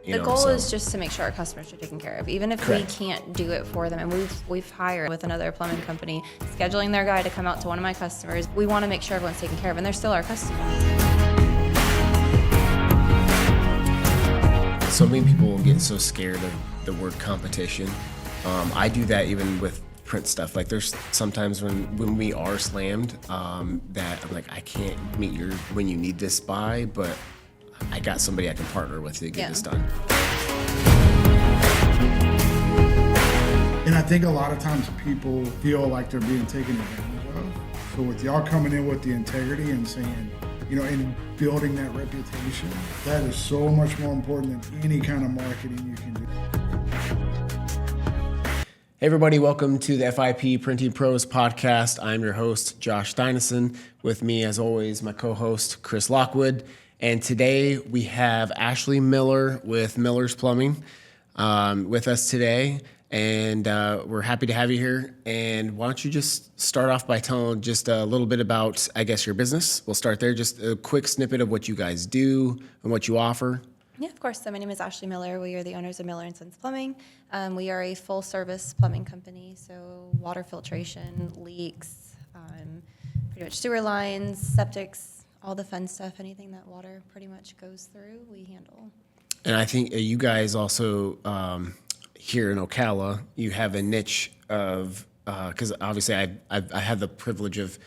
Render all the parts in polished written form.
The goal is just to make sure our customers are taken care of, even if we can't do it for them. And we've hired with another plumbing company, scheduling their guy to come out to one of my customers. We want to make sure everyone's taken care of, and they're still our customer. So many people get so scared of the word competition. I do that even with print stuff. Like there's sometimes when we are slammed that I'm like, I can't meet your when you need this by, but I got somebody I can partner with to get this done. And I think a lot of times people feel like they're being taken advantage of. So with y'all coming in with the integrity and saying, and building that reputation, that is so much more important than any kind of marketing you can do. Hey everybody, welcome to the FIP Printing Pros podcast. I'm your host, Josh Dynison. With me, as always, my co-host, Chris Lockwood. And today we have Ashley Miller with Miller's Plumbing with us today. And we're happy to have you here. And why don't you just start off by telling just a little bit about, I guess, your business. We'll start there. Just a quick snippet of what you guys do and what you offer. Yeah, of course. So my name is Ashley Miller. We are the owners of Miller & Sons Plumbing. We are a full-service plumbing company, so water filtration, leaks, pretty much sewer lines, septics, all the fun stuff, anything that water pretty much goes through, we handle. And I think you guys also, here in Ocala, you have a niche of, because obviously I have the privilege of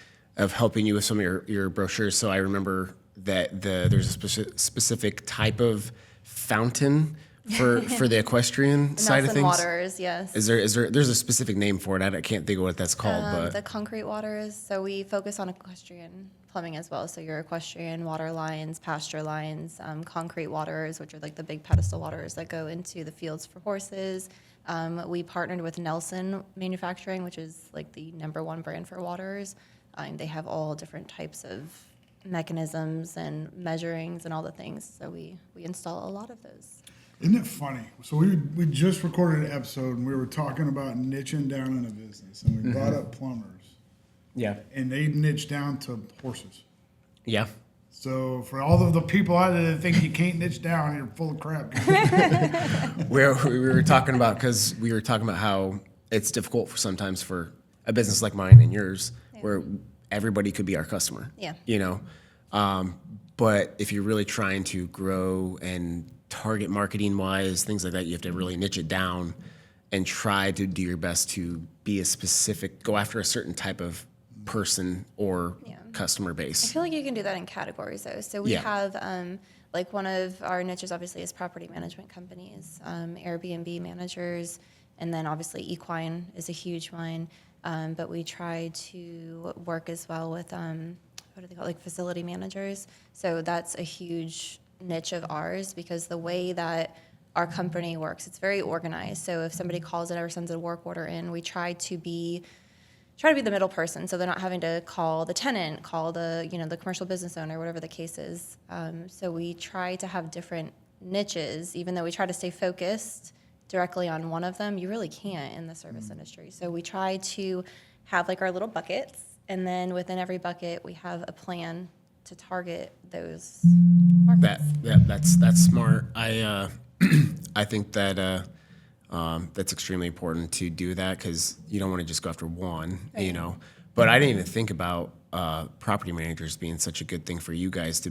helping you with some of your brochures, so I remember that there's a specific type of fountain for the equestrian side of things. Waters, yes. There's a specific name for it. I can't think of what that's called, but the concrete waters. So we focus on equestrian plumbing as well. So your equestrian water lines, pasture lines, concrete waters, which are like the big pedestal waters that go into the fields for horses. We partnered with Nelson Manufacturing, which is like the #1 brand for waters. They have all different types of mechanisms and measurings and all the things. So we install a lot of those. Isn't it funny? So we just recorded an episode and we were talking about niching down in a business, and we brought up plumbers. Yeah. And they niche down to horses. Yeah. So for all of the people out there that think you can't niche down, you're full of crap. we were talking about how it's difficult sometimes for a business like mine and yours, where everybody could be our customer. Yeah. But if you're really trying to grow and target marketing wise, things like that, you have to really niche it down and try to do your best to be go after a certain type of person or customer base. I feel like you can do that in categories though. So we have like one of our niches obviously is property management companies, Airbnb managers, and then obviously equine is a huge one. But we try to work as well with what are they called, like facility managers. So that's a huge niche of ours because the way that our company works, it's very organized. So if somebody calls it or sends a work order in, we try to be the middle person, so they're not having to call the tenant, call the the commercial business owner, whatever the case is. So we try to have different niches, even though we try to stay focused directly on one of them. You really can't in the service industry. So we try to have like our little buckets, and then within every bucket we have a plan to target those markets. That's smart. I think that that's extremely important to do that because you don't want to just go after one, right. But I didn't even think about property managers being such a good thing for you guys to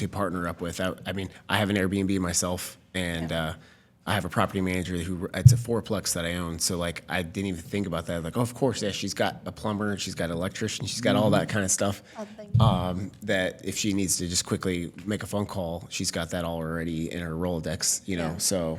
partner up with. I mean, I have an Airbnb myself, and I have a property manager it's a fourplex that I own. So like, I didn't even think about that. Like, oh, of course, yeah, she's got a plumber, she's got an electrician, she's got all that kind of stuff. That if she needs to just quickly make a phone call, she's got that all already in her Rolodex, So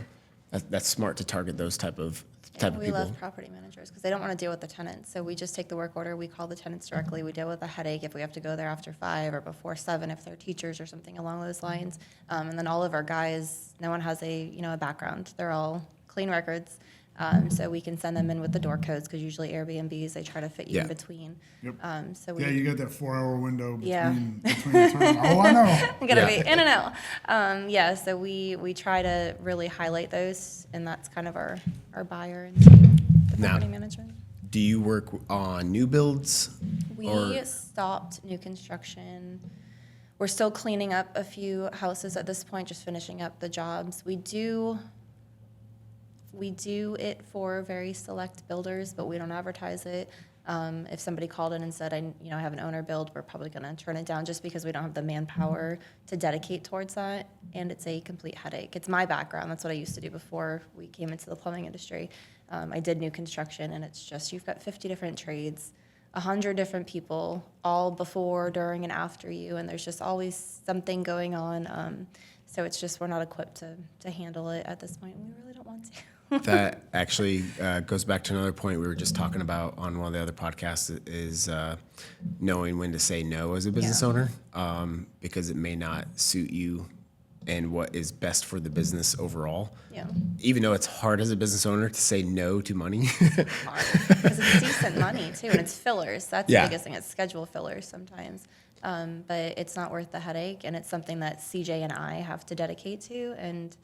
that's smart to target those type of people. We love property managers because they don't want to deal with the tenants. So we just take the work order, we call the tenants directly, we deal with the headache if we have to go there after 5 or before 7 if they're teachers or something along those lines. And then all of our guys, no one has a background. They're all clean records. So we can send them in with the door codes because usually Airbnbs, they try to fit you in between. Yep. You got that 4-hour window between the time. Oh, I know. You got to be in and out. So we try to really highlight those, and that's kind of our buyer into the property management. Do you work on new builds? We stopped new construction. We're still cleaning up a few houses at this point, just finishing up the jobs. We do it for very select builders, but we don't advertise it. If somebody called in and said, I have an owner build, we're probably going to turn it down just because we don't have the manpower to dedicate towards that, and it's a complete headache. It's my background. That's what I used to do before we came into the plumbing industry. I did new construction, and it's just you've got 50 different trades, 100 different people, all before, during, and after you, and there's just always something going on. So it's just we're not equipped to handle it at this point, and we really don't want to. That actually goes back to another point we were just talking about on one of the other podcasts is knowing when to say no as a business owner, because it may not suit you and what is best for the business overall. Yeah. Even though it's hard as a business owner to say no to money. Because it's decent money too, and it's fillers. That's the biggest thing. It's schedule fillers sometimes. But it's not worth the headache, and it's something that CJ and I have to dedicate to, and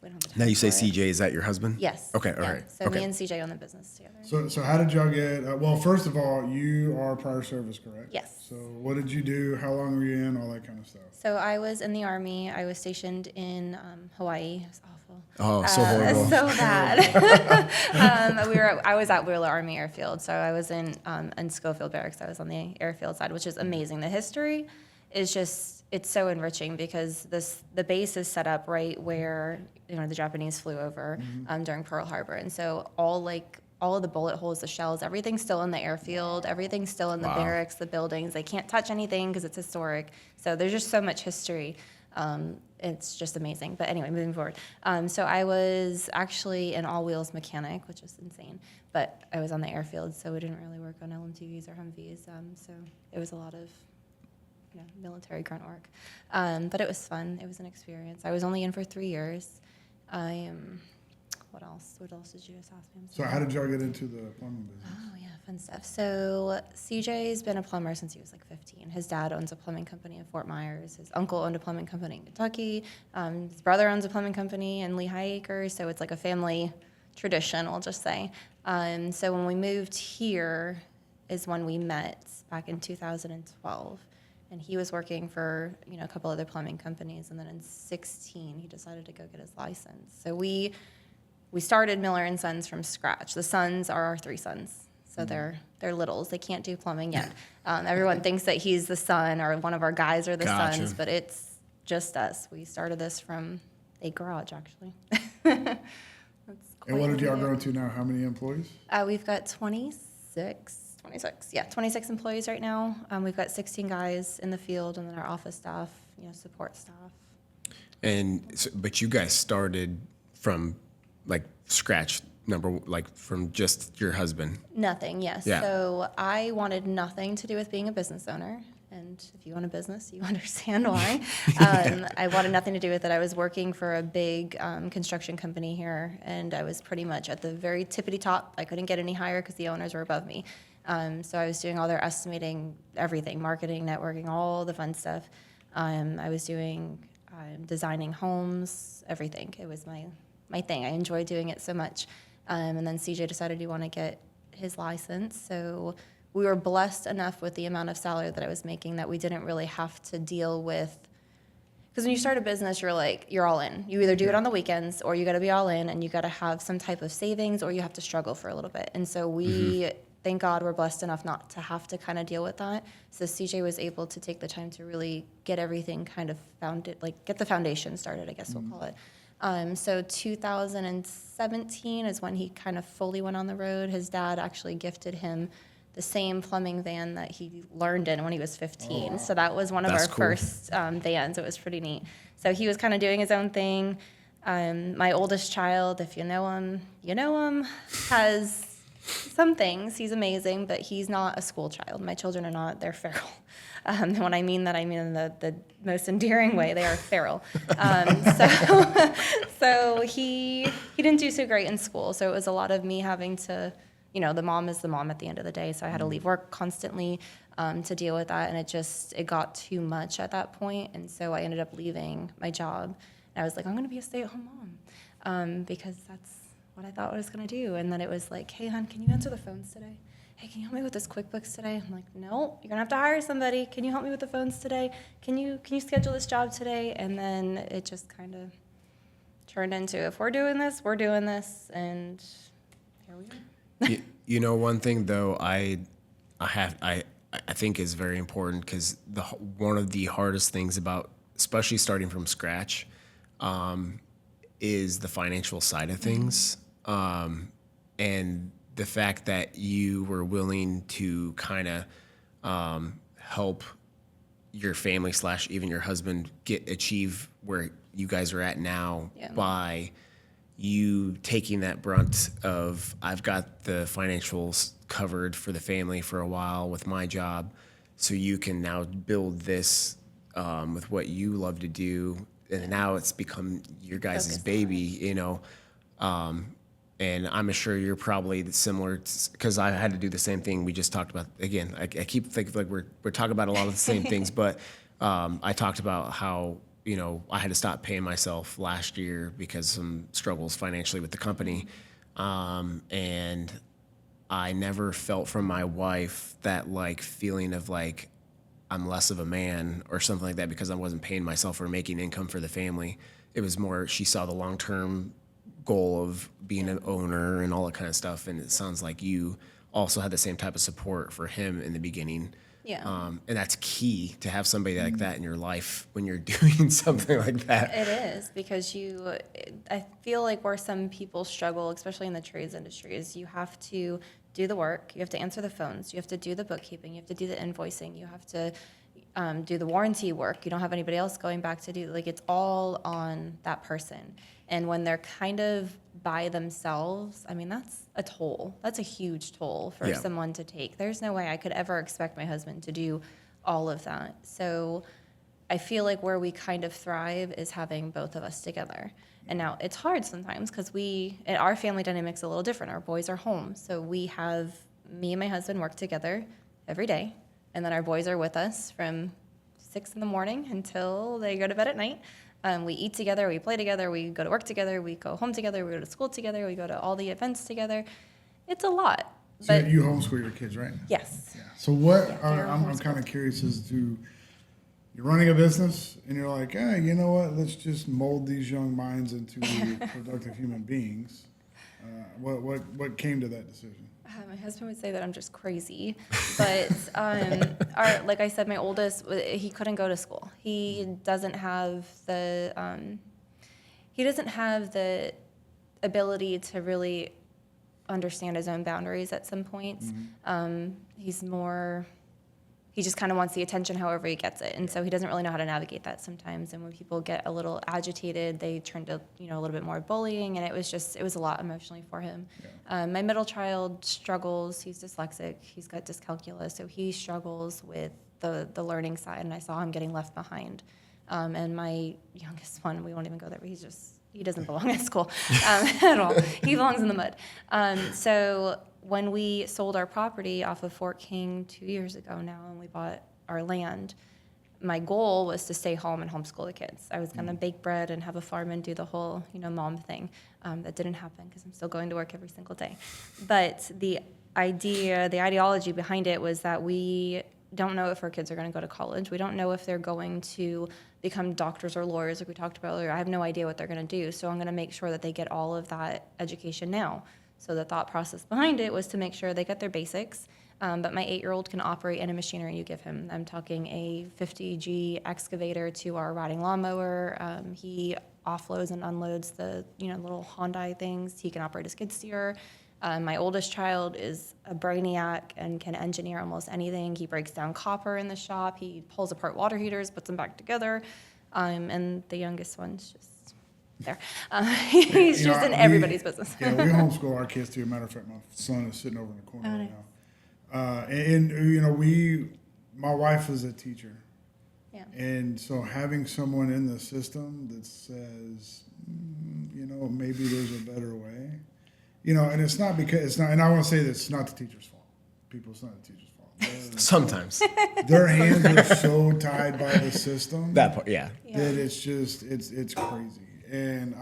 we don't have time. Now you say CJ, is that your husband? Yes. Okay, all right. So me and CJ own the business together. So how did y'all get, well, first of all, you are prior service, correct? Yes. So what did you do? How long were you in? All that kind of stuff. So I was in the Army. I was stationed in Hawaii. It was awful. Oh, so horrible. So bad. I was at Wheeler Army Airfield, so I was in Schofield Barracks. I was on the airfield side, which is amazing. The history is just, it's so enriching because the base is set up right where the Japanese flew over during Pearl Harbor, and so all of the bullet holes, the shells, everything's still in the airfield, everything's still in the barracks, the buildings. They can't touch anything because it's historic. So there's just so much history. It's just amazing. But anyway, moving forward. So I was actually an all-wheels mechanic, which is insane. But I was on the airfield, so we didn't really work on LMTVs or Humvees. So it was a lot of military grunt work. But it was fun. It was an experience. I was only in for 3 years. What else? What else did you just ask me? So how did y'all get into the plumbing business? Oh, yeah, fun stuff. So CJ's been a plumber since he was like 15. His dad owns a plumbing company in Fort Myers. His uncle owned a plumbing company in Kentucky. His brother owns a plumbing company in Lehigh Acres. So it's like a family tradition, we'll just say. So when we moved here is when we met back in 2012. And he was working for a couple other plumbing companies. And then in 2016, he decided to go get his license. So we started Miller & Sons from scratch. The sons are our 3 sons. So they're littles. They can't do plumbing yet. Everyone thinks that he's the son or one of our guys are the sons, but it's just us. We started this from a garage, actually. And what did y'all grow to now? How many employees? We've got 26 employees right now. We've got 16 guys in the field, and then our office staff, support staff. But you guys started from scratch, from just your husband. Nothing, yes. Yeah. So I wanted nothing to do with being a business owner. And if you own a business, you understand why. I wanted nothing to do with it. I was working for a big construction company here, and I was pretty much at the very tippity top. I couldn't get any higher because the owners were above me. So I was doing all their estimating, everything, marketing, networking, all the fun stuff. I was doing designing homes, everything. It was my thing. I enjoyed doing it so much. And then CJ decided he wanted to get his license. So we were blessed enough with the amount of salary that I was making that we didn't really have to deal with. Because when you start a business, you're all in. You either do it on the weekends or you got to be all in and you got to have some type of savings or you have to struggle for a little bit. And so we, thank God, we're blessed enough not to have to kind of deal with that. So CJ was able to take the time to really get everything kind of founded, get the foundation started, I guess we'll call it. So 2017 is when he kind of fully went on the road. His dad actually gifted him the same plumbing van that he learned in when he was 15. Oh, so that was one of our first vans. It was pretty neat. So he was kind of doing his own thing. My oldest child, if you know him, has some things. He's amazing, but he's not a school child. My children are not. They're feral. And when I mean that, I mean in the most endearing way. They are feral. So he didn't do so great in school. So it was a lot of me having to, the mom is the mom at the end of the day. So I had to leave work constantly to deal with that. And it got too much at that point. And so I ended up leaving my job. And I was like, I'm going to be a stay-at-home mom because that's what I thought I was going to do. And then it was like, hey, hon, can you answer the phones today? hey, can you help me with this QuickBooks today? I'm like, no, you're gonna have to hire somebody. Can you help me with the phones today? Can you schedule this job today? And then it just kind of turned into, if we're doing this, we're doing this, and here we are. You know, one thing though, I think is very important, because one of the hardest things about, especially starting from scratch, is the financial side of things, and the fact that you were willing to kind of help your family / even your husband achieve where you guys are at now, by you taking that brunt of, I've got the financials covered for the family for a while with my job, so you can now build this with what you love to do, and now it's become your guys' baby, you know. And I'm sure you're probably similar, because I had to do the same thing we just talked about. Again, I keep thinking like we're talking about a lot of the same things, but I talked about how, you know, I had to stop paying myself last year because some struggles financially with the company, and I never felt from my wife that like feeling of like I'm less of a man or something like that because I wasn't paying myself or making income for the family. It was more, she saw the long-term goal of being an owner and all that kind of stuff. And it sounds like you also had the same type of support for him in the beginning. Yeah. And that's key to have somebody like that in your life when you're doing something like that. It is, because I feel like where some people struggle, especially in the trades industry, is you have to do the work, you have to answer the phones, you have to do the bookkeeping, you have to do the invoicing, you have to do the warranty work. You don't have anybody else going back to do, like, it's all on that person. And when they're kind of by themselves, I mean, that's a toll. That's a huge toll for someone to take. There's no way I could ever expect my husband to do all of that. So I feel like where we kind of thrive is having both of us together. And now it's hard sometimes because our family dynamic's a little different. Our boys are home. So we have me and my husband work together every day. And then our boys are with us from 6 in the morning until they go to bed at night. We eat together, we play together, we go to work together, we go home together, we go to school together, we go to all the events together. It's a lot. So you homeschool your kids, right? Yes. Yeah. So I'm kind of curious as to, you're running a business and you're like, you know what, let's just mold these young minds into productive human beings. What came to that decision? My husband would say that I'm just crazy, but like I said, my oldest, he couldn't go to school. He doesn't have the ability to really understand his own boundaries at some points. Mm-hmm. He just kind of wants the attention however he gets it. And so he doesn't really know how to navigate that sometimes. And when people get a little agitated, they turn to, a little bit more bullying. And it was a lot emotionally for him. Yeah. My middle child struggles. He's dyslexic. He's got dyscalculia. So he struggles with the learning side. And I saw him getting left behind. And my youngest one, we won't even go there, but he doesn't belong at school at all. He belongs in the mud. So when we sold our property off of Fort King 2 years ago now, and we bought our land, my goal was to stay home and homeschool the kids. I was going to bake bread and have a farm and do the whole, mom thing. That didn't happen because I'm still going to work every single day. But the ideology behind it was that we don't know if our kids are going to go to college. We don't know if they're going to become doctors or lawyers, like we talked about earlier. I have no idea what they're going to do. So I'm going to make sure that they get all of that education now. So the thought process behind it was to make sure they get their basics, but my 8-year-old can operate any machinery you give him. I'm talking a 50G excavator to our riding lawnmower. He offloads and unloads the little Hyundai things. He can operate a skid steer. My oldest child is a brainiac and can engineer almost anything. He breaks down copper in the shop. He pulls apart water heaters, puts them back together. And the youngest one's just there. He's just in everybody's business. Yeah, we homeschool our kids too. As a matter of fact, my son is sitting over in the corner right now. And my wife is a teacher. Yeah. And so having someone in the system that says, maybe there's a better way, and it's not because and I want to say that it's not the teacher's fault. It's not the teacher's fault. Sometimes their hands are so tied by the system. That part, yeah. That it's just, it's crazy. And,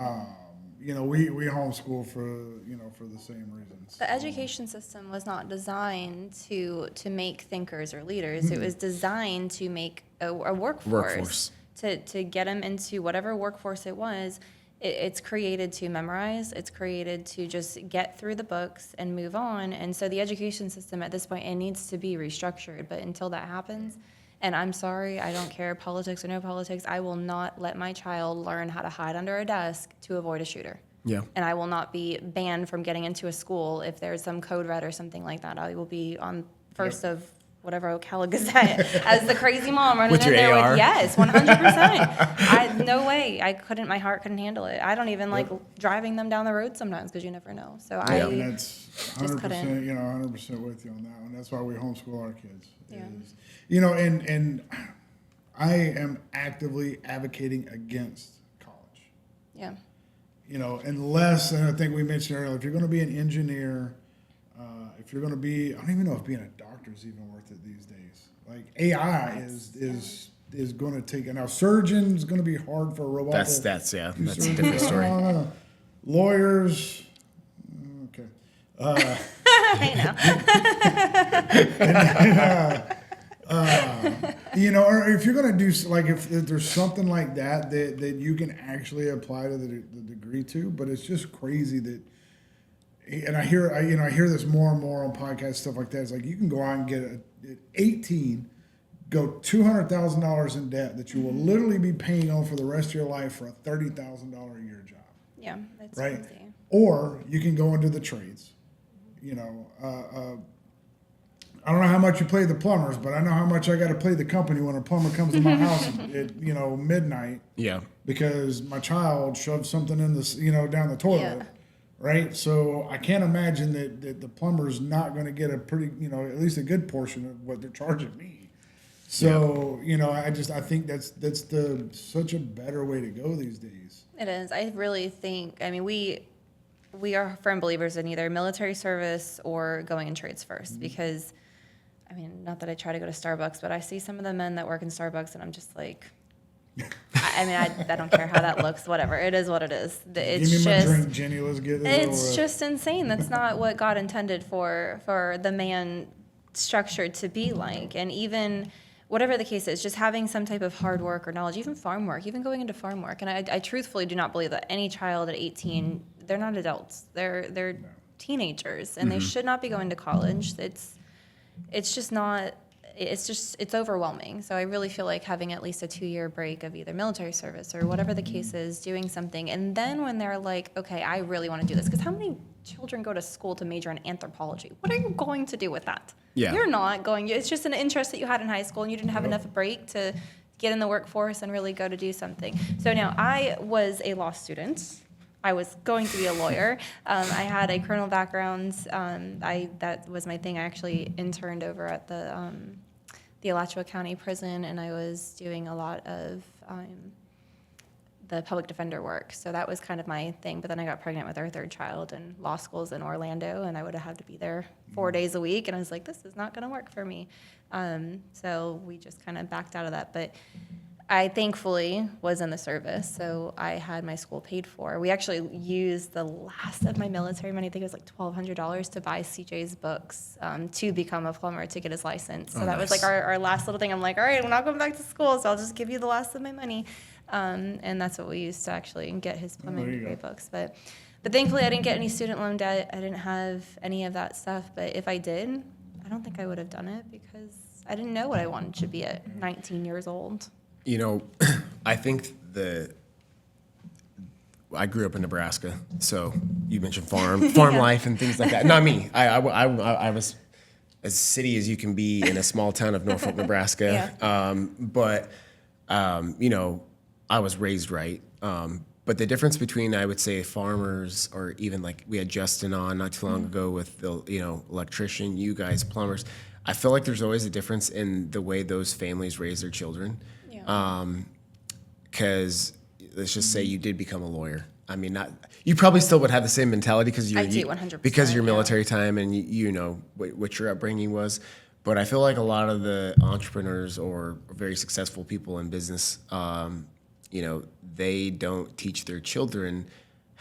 we homeschool for the same reasons. The education system was not designed to make thinkers or leaders. It was designed to make a workforce. To get them into whatever workforce it was. It's created to memorize. It's created to just get through the books and move on. And so the education system at this point, it needs to be restructured. But until that happens, and I'm sorry, I don't care politics or no politics, I will not let my child learn how to hide under a desk to avoid a shooter. Yeah. And I will not be banned from getting into a school if there's some code red or something like that. I will be on first of whatever Ocala Gazette as the crazy mom running with in there AR? with, yes, 100%. No way. My heart couldn't handle it. I don't even like driving them down the road sometimes because you never know. So And that's 100%, 100% with you on that one. That's why we homeschool our kids. Yeah. And I am actively advocating against college. Yeah. Unless, and I think we mentioned earlier, if you're going to be an engineer, if you're going to be, I don't even know if being a doctor is even worth it these days. Like AI is going to take it. Now, surgeon's going to be hard for a robot. That's a different story. Lawyers, okay. I know. Or if you're going to do, like, if there's something like that you can actually apply to the degree to, but it's just crazy that, and I hear this more and more on podcasts, stuff like that. It's like you can go out and get at 18, go $200,000 in debt that you will literally be paying on for the rest of your life for a $30,000 a year job. Yeah, that's right. crazy. Or you can go into the trades. I don't know how much you pay the plumbers, but I know how much I got to pay the company when a plumber comes to my house at midnight. Yeah. Because my child shoved something in the down the toilet. Yeah. Right, so I can't imagine that the plumber's not going to get a pretty, at least a good portion of what they're charging me. So I think that's such a better way to go these days. It is. I really think. I mean, we are firm believers in either military service or going in trades first. Because, I mean, not that I try to go to Starbucks, but I see some of the men that work in Starbucks, and I'm just like. I don't care how that looks. Whatever, it is what it is. It's Give me just, my drink, Jenny. Let's get it. It's just insane. That's not what God intended for the man structured to be like. And even whatever the case is, just having some type of hard work or knowledge, even farm work, even going into farm work. And I truthfully do not believe that any child at 18, they're not adults. They're teenagers, and they should not be going to college. It's just not. It's overwhelming. So I really feel like having at least a 2-year break of either military service or whatever the case is, doing something. And then when they're like, okay, I really want to do this. Because how many children go to school to major in anthropology? What are you going to do with that? Yeah. You're not going. It's just an interest that you had in high school and you didn't have enough break to get in the workforce and really go to do something. So now I was a law student. I was going to be a lawyer. I had a criminal background. That was my thing. I actually interned over at the Alachua County Prison, and I was doing a lot of the public defender work. So that was kind of my thing. But then I got pregnant with our third child, and law school's in Orlando, and I would have had to be there 4 days a week. And I was like, this is not going to work for me. So we just kind of backed out of that. But I thankfully was in the service, so I had my school paid for. We actually used the last of my military money, I think it was like $1,200, to buy CJ's books to become a plumber, to get his license. So that was like our last little thing. I'm like, all right, I'm not going back to school, so I'll just give you the last of my money. And that's what we used to actually get his plumbing degree books. But thankfully I didn't get any student loan debt. I didn't have any of that stuff. But if I did, I don't think I would have done it because I didn't know what I wanted to be at 19 years old. I think I grew up in Nebraska, so you mentioned farm life and things like that. Not me. I was as city as you can be in a small town of Norfolk, Nebraska. But I was raised right. But the difference between, I would say, farmers, or even like we had Justin on not too long ago with the electrician, you guys plumbers, I feel like there's always a difference in the way those families raise their children. Because let's just say you did become a lawyer. I mean, you probably still would have the same mentality because I do 100%, because of your military time and you know what your upbringing was. But I feel like a lot of the entrepreneurs or very successful people in business, they don't teach their children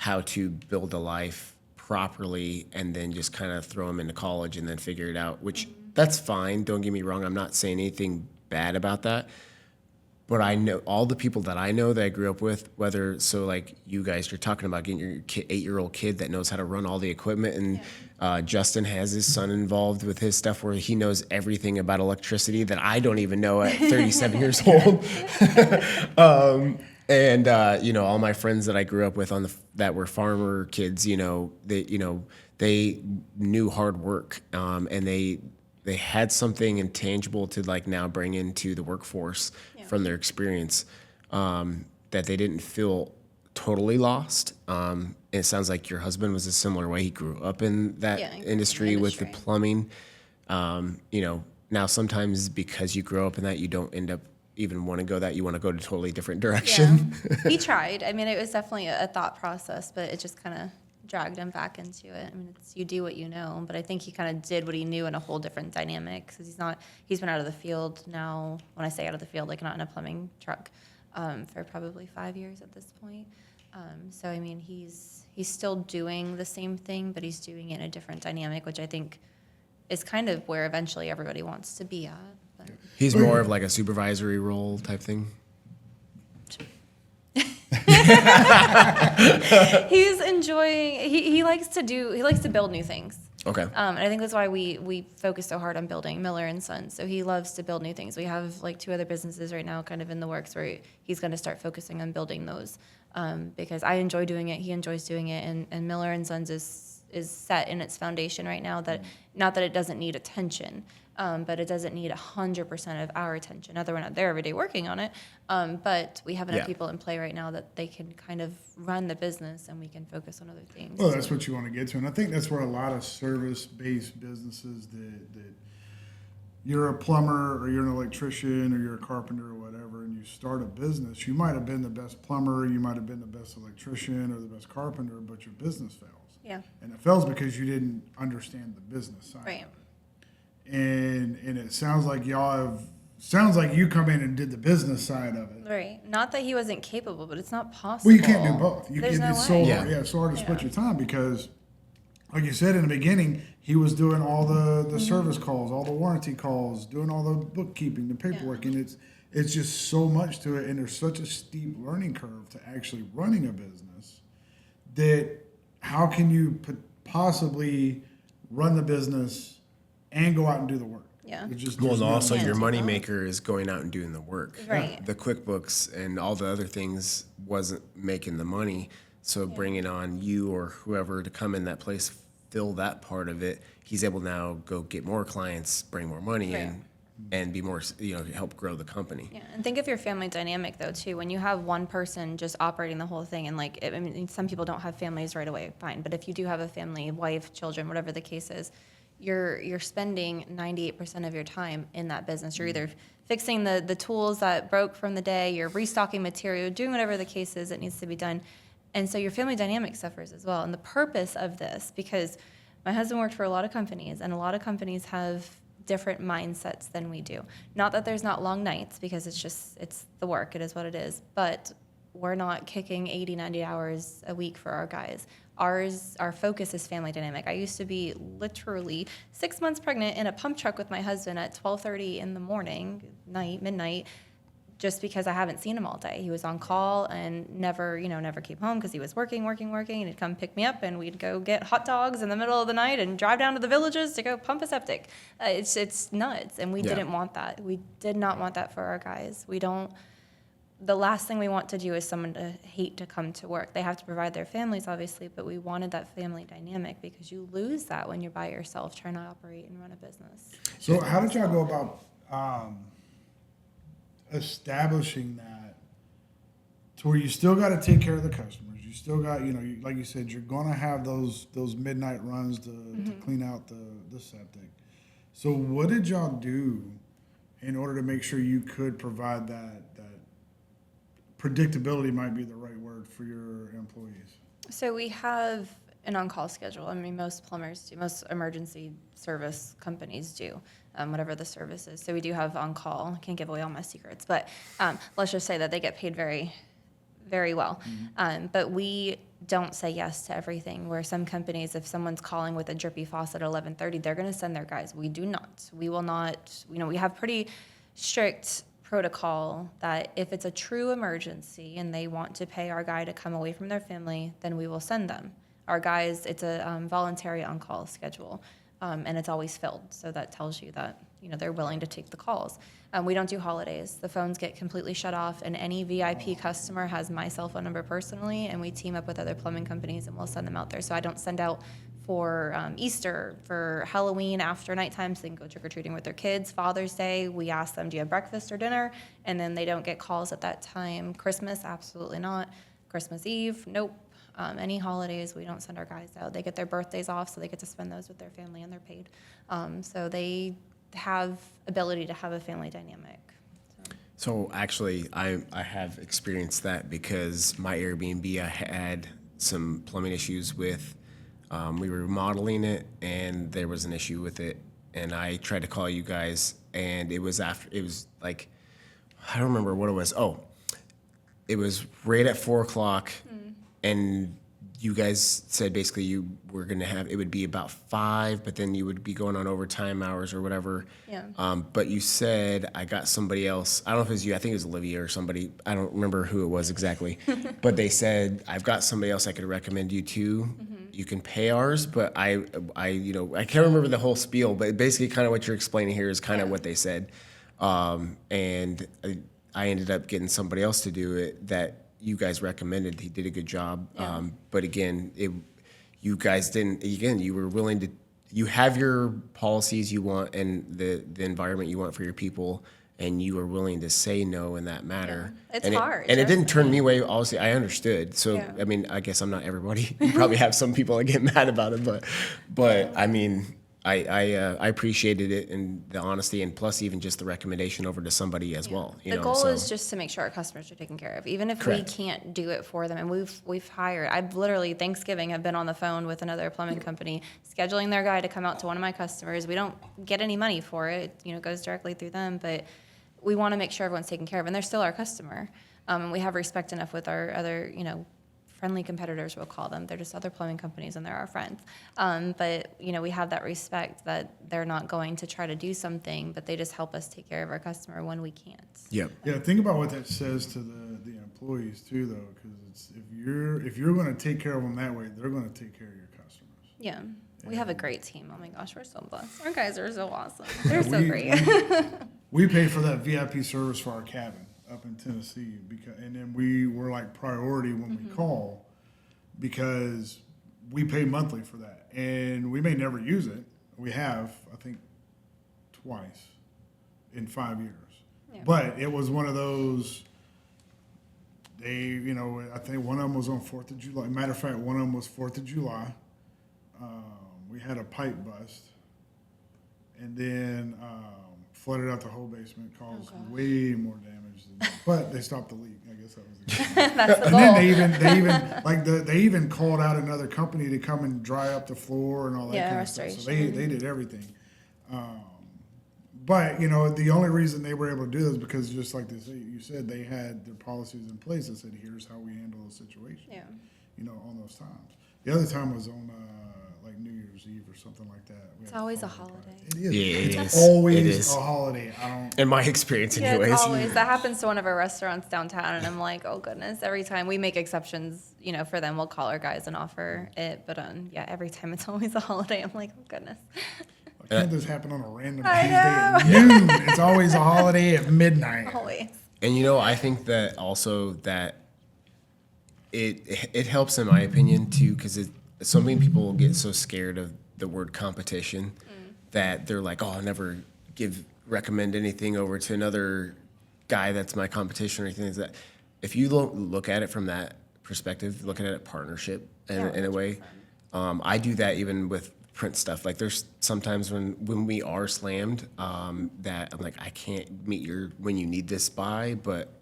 how to build a life properly and then just kind of throw them into college and then figure it out, which that's fine. Don't get me wrong. I'm not saying anything bad about that. But I know all the people that I know that I grew up with, whether, so like you guys, you're talking about getting your 8-year-old kid that knows how to run all the equipment. And Justin has his son involved with his stuff where he knows everything about electricity that I don't even know at 37 years old. You know, all my friends that I grew up with that were farmer kids, they knew hard work, and they had something intangible to like now bring into the workforce from their experience, that they didn't feel totally lost. It sounds like your husband was a similar way. He grew up in that industry with the plumbing. Now sometimes because you grow up in that, you don't end up even want to go that. You want to go to a totally different direction. Yeah. He tried. I mean, it was definitely a thought process, but it just kind of dragged him back into it. I mean, you do what you know, but I think he kind of did what he knew in a whole different dynamic, because he's been out of the field now. When I say out of the field, like not in a plumbing truck, for probably 5 years at this point. So I mean, he's still doing the same thing, but he's doing it in a different dynamic, which I think is kind of where eventually everybody wants to be at. But. He's more of like a supervisory role type thing. He's enjoying. He likes to build new things. Okay. And I think that's why we focus so hard on building Miller and Sons. So he loves to build new things. We have like 2 other businesses right now, kind of in the works, where he's going to start focusing on building those. Because I enjoy doing it, he enjoys doing it, and Miller and Sons is set in its foundation right now. That not that it doesn't need attention. But it doesn't need 100% of our attention. Not that we're not there every day working on it, but we have enough people in play right now that they can kind of run the business and we can focus on other things. Well, that's what you want to get to. And I think that's where a lot of service-based businesses that you're a plumber or you're an electrician or you're a carpenter or whatever, and you start a business, you might have been the best plumber, you might have been the best electrician or the best carpenter, but your business fails. Yeah. And it fails because you didn't understand the business side. Right. Of it. And it sounds like you come in and did the business side of it. Right. Not that he wasn't capable, but it's not possible. Well, you can't do both. There's no it's way. so hard to split your time because, like you said in the beginning, he was doing all the service calls, all the warranty calls, doing all the bookkeeping, the paperwork, and it's just so much to it, and there's such a steep learning curve to actually running a business that how can you possibly run the business and go out and do the work? Yeah. Well, also your moneymaker is going out and doing the work. Right. The QuickBooks and all the other things wasn't making the money. So bringing on you or whoever to come in that place, fill that part of it, he's able now go get more clients, bring more money in, and be more, help grow the company. Yeah, and think of your family dynamic though too. When you have one person just operating the whole thing, and I mean, some people don't have families right away, fine. But if you do have a family, wife, children, whatever the case is, you're spending 98% of your time in that business. You're either fixing the tools that broke from the day, you're restocking material, doing whatever the case is that needs to be done. And so your family dynamic suffers as well. And the purpose of this, because my husband worked for a lot of companies, and a lot of companies have different mindsets than we do. Not that there's not long nights, because it's the work, it is what it is. But we're not kicking 80, 90 hours a week for our guys. Our focus is family dynamic. I used to be literally 6 months pregnant in a pump truck with my husband at 12:30 in the morning, midnight, just because I haven't seen him all day. He was on call and never came home because he was working, and he'd come pick me up and we'd go get hot dogs in the middle of the night and drive down to the villages to go pump a septic. It's nuts, and we didn't want that. We did not want that for our guys. The last thing we want to do is someone to hate to come to work. They have to provide their families, obviously, but we wanted that family dynamic because you lose that when you're by yourself trying to operate and run a business. So how did y'all go about establishing that to where you still got to take care of the customers? You still got, like you said, you're going to have those midnight runs to clean out the septic. So what did y'all do in order to make sure you could provide that predictability might be the right word for your employees? So we have an on-call schedule. I mean, most plumbers do, most emergency service companies do, whatever the service is. So we do have on-call. I can't give away all my secrets, but let's just say that they get paid very, very well. But we don't say yes to everything. Where some companies, if someone's calling with a drippy faucet at 11:30, they're going to send their guys. We do not. We will not. We have pretty strict protocol that if it's a true emergency and they want to pay our guy to come away from their family, then we will send them. Our guys, it's a voluntary on-call schedule, and it's always filled. So that tells you that they're willing to take the calls. We don't do holidays. The phones get completely shut off, and any VIP customer has my cell phone number personally, and we team up with other plumbing companies, and we'll send them out there. So I don't send out for Easter, for Halloween after nighttime, so they can go trick-or-treating with their kids. Father's Day, we ask them, do you have breakfast or dinner? And then they don't get calls at that time. Christmas, absolutely not. Christmas Eve, nope. Any holidays, we don't send our guys out. They get their birthdays off, so they get to spend those with their family, and they're paid. So they have ability to have a family dynamic. So actually, I have experienced that because my Airbnb, I had some plumbing issues with. We were remodeling it, and there was an issue with it, and I tried to call you guys, and it was like, I don't remember what it was. Oh, it was right at 4:00, and you guys said basically you were going to have, it would be about 5, but then you would be going on overtime hours or whatever. Yeah. But you said, I got somebody else. I don't know if it was you. I think it was Olivia or somebody. I don't remember who it was exactly. But they said, I've got somebody else I could recommend you to. You can pay ours, but I can't remember the whole spiel, but basically kind of what you're explaining here is kind of what they said. And I ended up getting somebody else to do it that you guys recommended. He did a good job. Yeah. But again, you guys didn't, again, you were willing to, you have your policies you want and the environment you want for your people, and you were willing to say no in that matter. Yeah. It's and hard. And it didn't turn me away. Obviously, I understood. So, Yeah. I mean, I guess I'm not everybody. You probably have some people that get mad about it, but I mean, I appreciated it and the honesty, and plus even just the recommendation over to somebody as well. The goal is just to make sure our customers are taken care of, even if Correct. we can't do it for them. And we've hired. I've literally Thanksgiving have been on the phone with another plumbing company, scheduling their guy to come out to one of my customers. We don't get any money for it. It goes directly through them, but we want to make sure everyone's taken care of, and they're still our customer. And we have respect enough with our other, friendly competitors, we'll call them. They're just other plumbing companies, and they're our friends. But we have that respect that they're not going to try to do something, but they just help us take care of our customer when we can't. Yep. Yeah, think about what that says to the employees too, though, because it's if you're going to take care of them that way, they're going to take care of your customers. Yeah. We have a great team. Oh my gosh, we're so blessed. Our guys are so awesome. They're so great. We pay for that VIP service for our cabin up in Tennessee, and then we were like priority when we call, because we pay monthly for that, and we may never use it. We have, I think, twice in 5 years. Yeah. But it was one of those. I think one of them was on 4th of July. Matter of fact, one of them was 4th of July. We had a pipe bust, and then flooded out the whole basement, caused way more damage but they stopped the leak. I guess that was the case. That's the and goal. then they even called out another company to come and dry up the floor and all that kind of stuff. So they did everything. But the only reason they were able to do this is because, just like you said, they had their policies in place that said, here's how we handle the situation. Yeah. On those times. The other time was on like New Year's Eve or something like that. It's always a holiday. It is. Yeah, It's always a holiday. In my experience, Yeah, anyways. it's always. That happens to one of our restaurants downtown, and I'm like, oh goodness. Every time we make exceptions, for them, we'll call our guys and offer it. But every time it's always a holiday. I'm like, oh goodness. Why can't this happen on a random Tuesday at noon? It's always a holiday at midnight. Always. And I think that also that it helps, in my opinion, too, because so many people get so scared of the word competition that they're like, oh, I'll never recommend anything over to another guy that's my competition or anything like that. If you look at it from that perspective, looking at it partnership in a way, I do that even with print stuff. Like there's sometimes when we are slammed that I'm like, I can't meet when you need this by, but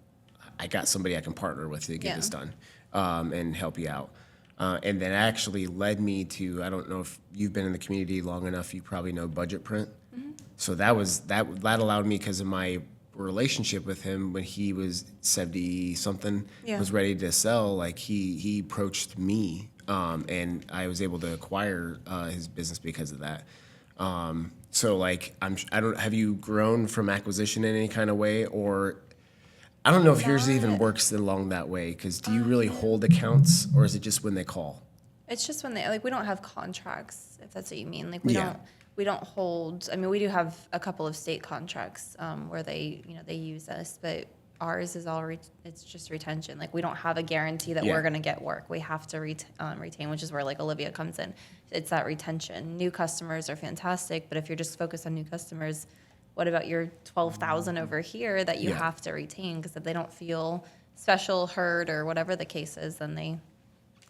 I got somebody I can partner with to get this done and help you out. And that actually led me to, I don't know if you've been in the community long enough, you probably know Budget Print. Mm-hmm. So that allowed me, because of my relationship with him when he was 70 something, was ready to sell. Like he approached me, and I was able to acquire his business because of that. So like have you grown from acquisition in any kind of way, or I don't know if yours even works along that way, because do you really hold accounts, or is it just when they call? It's just when we don't have contracts, if that's what you mean. Like we don't hold, I mean, we do have a couple of state contracts where they use us, but ours is it's just retention. Like we don't have a guarantee that we're going to get work. We have to retain, which is where like Olivia comes in. It's that retention. New customers are fantastic, but if you're just focused on new customers, what about your 12,000 over here that you have to retain? Because if they don't feel special, heard, or whatever the case is, then they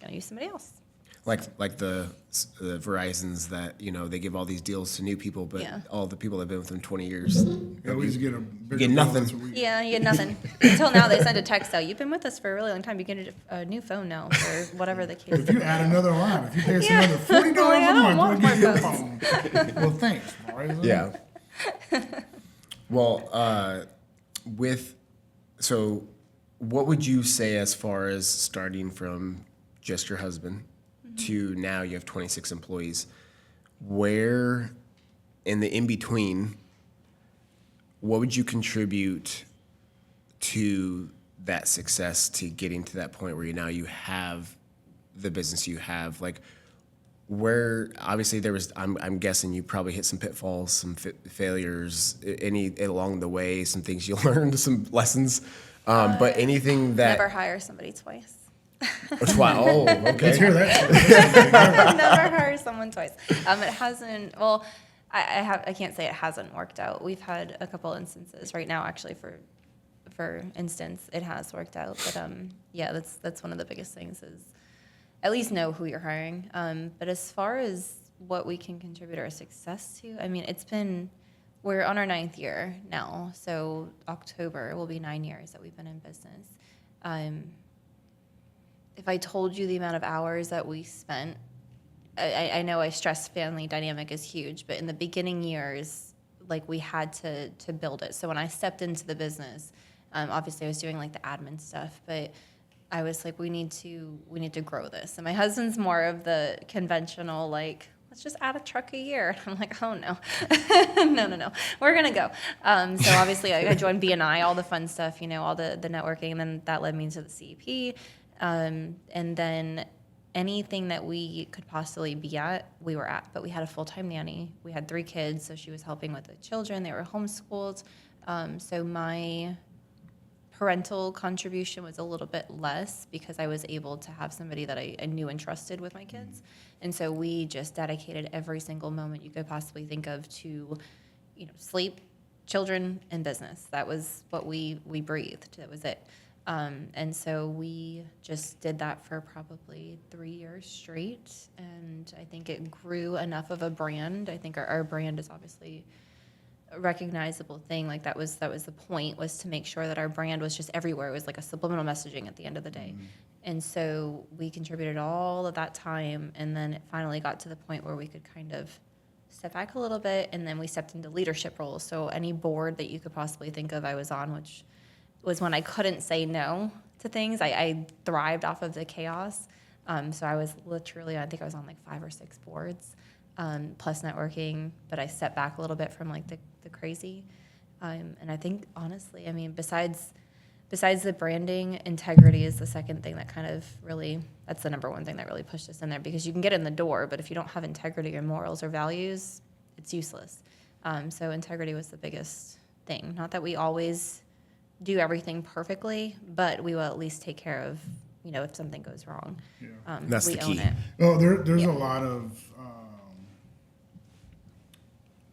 gonna use somebody else. Like the Verizons that, they give all these deals to new people, but all the people that have been with them 20 years, you always get a bigger get nothing. You get nothing. Until now, they send a text out. You've been with us for a really long time. You get a new phone now, or whatever the case. If you add another line, if you pay us another $40 a month, we'll give you a phone. Well, thanks, Verizon. Yeah. Well, so what would you say as far as starting from just your husband to now you have 26 employees? Where in the in-between, what would you contribute to that success, to getting to that point where you have the business you have? Like, where obviously I'm guessing you probably hit some pitfalls, some failures, any along the way, some things you learned, some lessons, but anything that never hire somebody twice. Oh, okay. Let's hear that. Never hire someone twice. It hasn't. Well, I can't say it hasn't worked out. We've had a couple instances right now, actually. For instance, it has worked out. But that's one of the biggest things is at least know who you're hiring. But as far as what we can contribute our success to, I mean, we're on our 9th year now. So October will be 9 years that we've been in business. If I told you the amount of hours that we spent, I know I stress family dynamic is huge, but in the beginning years, like we had to build it. So when I stepped into the business, obviously I was doing like the admin stuff, but I was like, we need to grow this. And my husband's more of the conventional, like, let's just add a truck a year. I'm like, oh no, no, we're gonna go. So obviously I joined BNI, all the fun stuff, all the networking, and then that led me to the CEP. And then anything that we could possibly be at, we were at. But we had a full-time nanny. We had 3 kids, so she was helping with the children. They were homeschooled. So my parental contribution was a little bit less because I was able to have somebody that I knew and trusted with my kids. And so we just dedicated every single moment you could possibly think of to, sleep, children, and business. That was what we breathed. That was it. And so we just did that for probably 3 years straight, and I think it grew enough of a brand. I think our brand is obviously a recognizable thing. Like that was the point, was to make sure that our brand was just everywhere. It was like a subliminal messaging at the end of the day. Mm-hmm. And so we contributed all of that time, and then it finally got to the point where we could kind of step back a little bit, and then we stepped into leadership roles. So any board that you could possibly think of, I was on, which was when I couldn't say no to things. I thrived off of the chaos. So I was literally, I think I was on like 5 or 6 boards, plus networking, but I stepped back a little bit from like the crazy. And I think honestly, I mean, besides the branding, integrity is the second thing that kind of really, that's the number one thing that really pushed us in there, because you can get in the door, but if you don't have integrity or morals or values, it's useless. So integrity was the biggest thing. Not that we always do everything perfectly, but we will at least take care of, if something goes wrong. Yeah. That's we the key. Own it. Well, there's a lot of,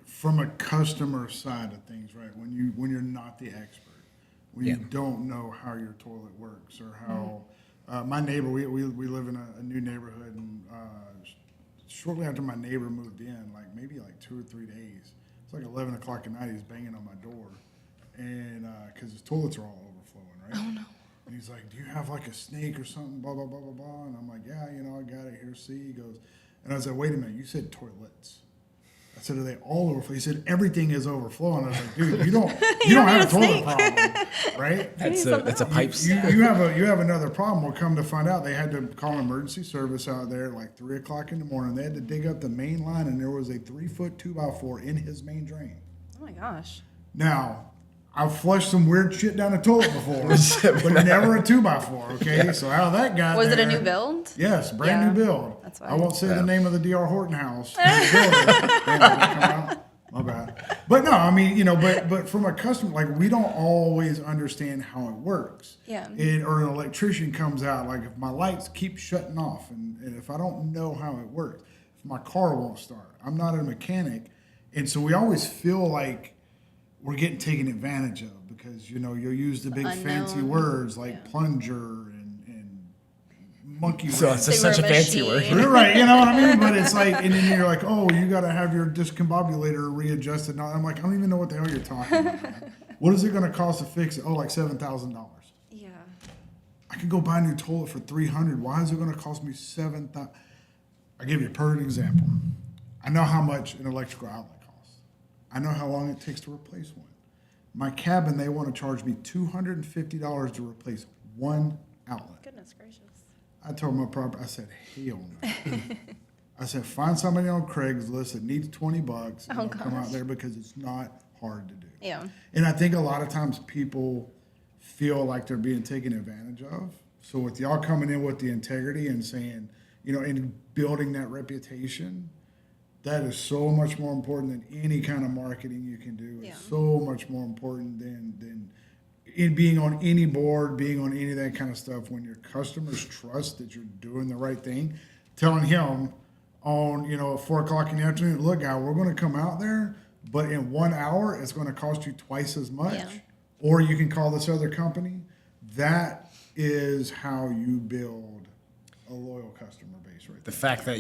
from a customer side of things, right? When you're not the expert, when you don't know how your toilet works, or how my neighbor, we live in a new neighborhood, and shortly after my neighbor moved in, like maybe like 2 or 3 days, it's like 11 o'clock at night, he's banging on my door. And because his toilets are all overflowing, right? Oh, no. And he's like, do you have like a snake or something, blah, blah, blah, blah, blah. And I'm like, yeah, I got it here, see. He goes, and I was like, wait a minute, you said toilets. I said, are they all overflow? He said, everything is overflowing. I was like, dude, you don't have a toilet problem, right? That's a pipe. You have another problem. Well, come to find out, they had to call an emergency service out there at like 3 o'clock in the morning. They had to dig up the main line, and there was a 3-foot 2x4 in his main drain. Oh my gosh. Now, I've flushed some weird shit down the toilet before, but never a 2x4. Okay, yeah. So how that got was there, it a new build? Yes, brand new build. That's why. I won't say the name of the D.R. Horton house. My bad. But no, I mean, but from a customer, like, we don't always understand how it works. Yeah. Or an electrician comes out, like, if my lights keep shutting off, and if I don't know how it works, if my car won't start, I'm not a mechanic, and so we always feel like we're getting taken advantage of because, you'll use the big fancy words like plunger and monkey so wrench. it's such a fancy word. Right, you know what I mean? But it's like, and then you're like, oh, you got to have your discombobulator readjusted. Now I'm like, I don't even know what the hell you're talking about. What is it going to cost to fix it? Oh, like $7,000. Yeah. I could go buy a new toilet for $300. Why is it going to cost me $7,000? I'll give you a perfect example. I know how much an electrical outlet costs. I know how long it takes to replace one. My cabin, they want to charge me $250 to replace one outlet. Goodness gracious. I told my property, I said, hell no. I said, find somebody on Craigslist that needs $20 and come out there because it's not hard to do. Yeah. And I think a lot of times people feel like they're being taken advantage of. So with y'all coming in with the integrity and saying, and building that reputation, that is so much more important than any kind of marketing you can do. It's so much more important than in being on any board, being on any of that kind of stuff. When your customers trust that you're doing the right thing, telling him on, at 4 o'clock in the afternoon, look, guy, we're going to come out there, but in 1 hour, it's going to cost you twice as much. Yeah. Or you can call this other company. That is how you build a loyal customer base, right? The fact that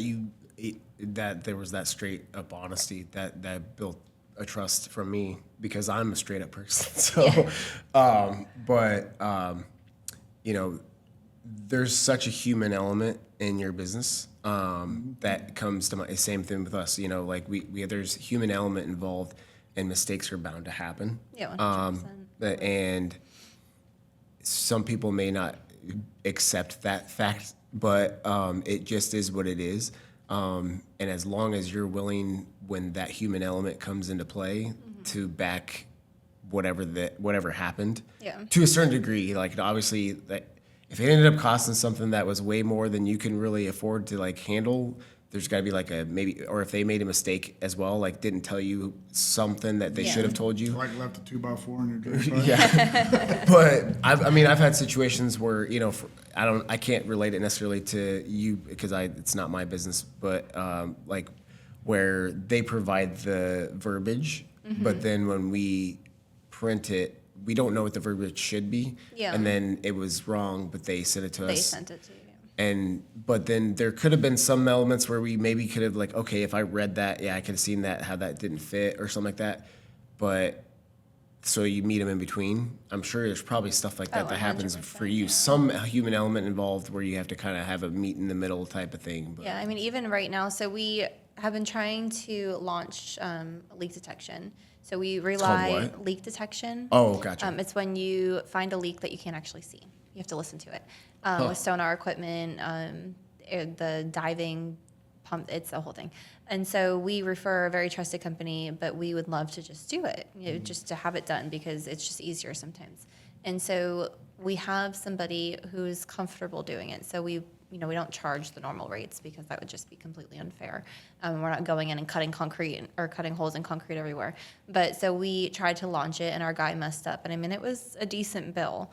that there was that straight up honesty that built a trust from me because I'm a straight up person. So, there's such a human element in your business that comes to my same thing with us. Like there's human element involved, and mistakes are bound to happen. Yeah, 100%. And some people may not accept that fact, but it just is what it is. And as long as you're willing, when that human element comes into play, to back whatever happened, to a certain degree, like obviously, that if it ended up costing something that was way more than you can really afford to like handle, there's got to be like a maybe, or if they made a mistake as well, like didn't tell you something that they should have told you, like left a 2x4 in your drink. Yeah, but I've had situations where I can't relate it necessarily to you because it's not my business, but like where they provide the verbiage, but then when we print it, we don't know what the verbiage should be, and then it was wrong, but they sent it to us. They sent it to you. But then there could have been some elements where we maybe could have like, okay, if I read that, I could have seen that, how that didn't fit or something like that. But so you meet them in between. I'm sure there's probably stuff like that that happens for you. Some human element involved where you have to kind of have a meet in the middle type of thing. But. Yeah, even right now, so we have been trying to launch leak detection. So we rely leak detection. Oh, gotcha. It's when you find a leak that you can't actually see. You have to listen to it. With sonar equipment, the diving pump, it's the whole thing. And so we refer a very trusted company, but we would love to just do it, just to have it done because it's just easier sometimes. And so we have somebody who's comfortable doing it. So we don't charge the normal rates because that would just be completely unfair. We're not going in and cutting concrete or cutting holes in concrete everywhere. But so we tried to launch it and our guy messed up. And it was a decent bill.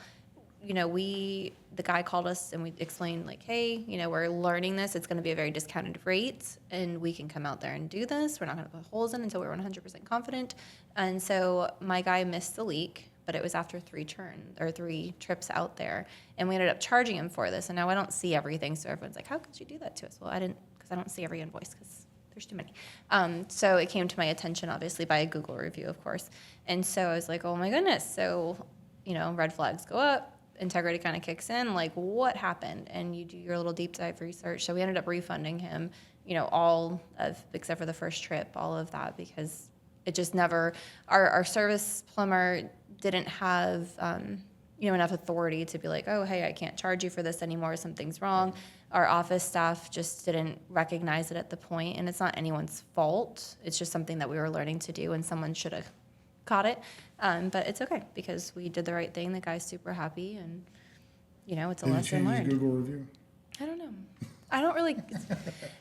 The guy called us and we explained like, hey, we're learning this. It's going to be a very discounted rate and we can come out there and do this. We're not going to put holes in until we're 100% confident. And so my guy missed the leak, but it was after 3 trips out there. And we ended up charging him for this. And now I don't see everything. So everyone's like, how could you do that to us? Well, because I don't see every invoice because there's too many. So it came to my attention, obviously, by a Google review, of course. And so I was like, oh my goodness. So, red flags go up. integrity kind of kicks in, like what happened, and you do your little deep dive research. So we ended up refunding him, all of, except for the first trip, all of that, because it just never, our service plumber didn't have, enough authority to be like, oh, hey, I can't charge you for this anymore. Something's wrong. Our office staff just didn't recognize it at the point, and it's not anyone's fault. It's just something that we were learning to do, and someone should have caught it. But it's okay because we did the right thing. The guy's super happy, and it's a lesson learned. Google review? I don't know. I don't really.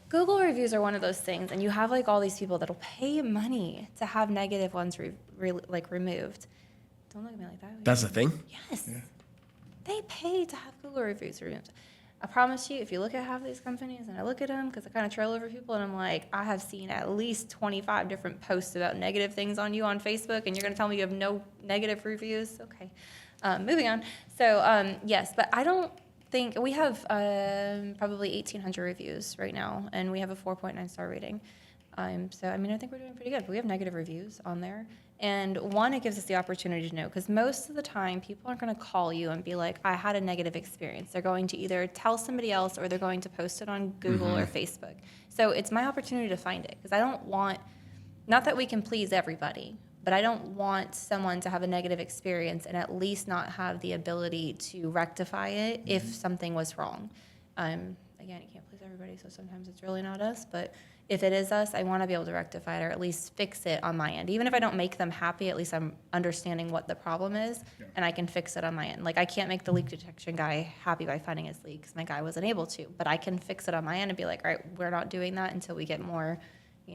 Google reviews are one of those things, and you have like all these people that'll pay money to have negative ones removed. Don't look at me like that. That's the thing? Yes. Yeah. They pay to have Google reviews removed. I promise you, if you look at half of these companies, and I look at them because I kind of trail over people, and I'm like, I have seen at least 25 different posts about negative things on you on Facebook, and you're going to tell me you have no negative reviews? Okay. Moving on. So, yes, but I don't think we have probably 1,800 reviews right now, and we have a 4.9 star rating. So, I think we're doing pretty good. But we have negative reviews on there. And one, it gives us the opportunity to know, because most of the time, people aren't going to call you and be like, I had a negative experience. They're going to either tell somebody else or they're going to post it on Google or Facebook. So it's my opportunity to find it, because I don't want, not that we can please everybody, but I don't want someone to have a negative experience and at least not have the ability to rectify it if something was wrong. Again, you can't please everybody, so sometimes it's really not us, but if it is us, I want to be able to rectify it or at least fix it on my end. Even if I don't make them happy, at least I'm understanding what the problem is, and I can fix it on my end. Like, I can't make the leak detection guy happy by finding his leak because my guy wasn't able to, but I can fix it on my end and be like, all right, we're not doing that until we get more,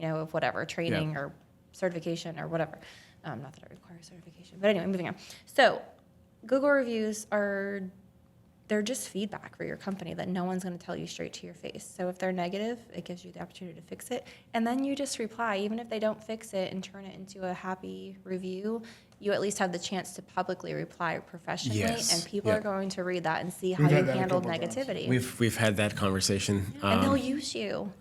of whatever, training or certification or whatever. Not that I require certification, but anyway, moving on. So Google reviews they're just feedback for your company that no one's going to tell you straight to your face. So if they're negative, it gives you the opportunity to fix it. And then you just reply. Even if they don't fix it and turn it into a happy review, you at least have the chance to publicly reply professionally. Yes. And people are going to read that and see how you handled negativity. We've had that conversation. And they'll use you.